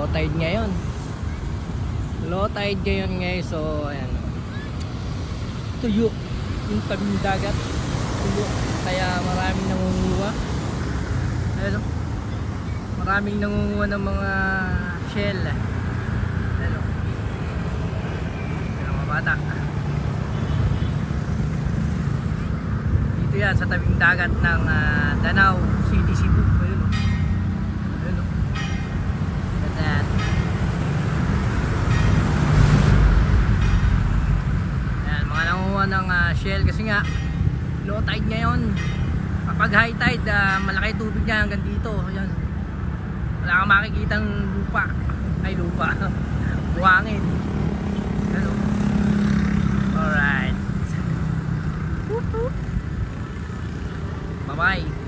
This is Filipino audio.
low tide ngayon. Low tide ngayon guys. So ayan, tuyo yung tabing dagat, tuyo, kaya maraming nangunguha. Ayun, maraming nangunguha ng mga shell. Ayun, mga bata. Dito yan sa tabing dagat ng Danau City, Cebu. Ayun, ayun, yan. Ayan, mga nangunguha ng shell kasi nga low tide ngayon. Kapag high tide, malaki tubig niya hanggang dito. Ayan, wala kang makikita ng lupa. Ay, lupa. Buhangin. Hello. Alright. Bye bye.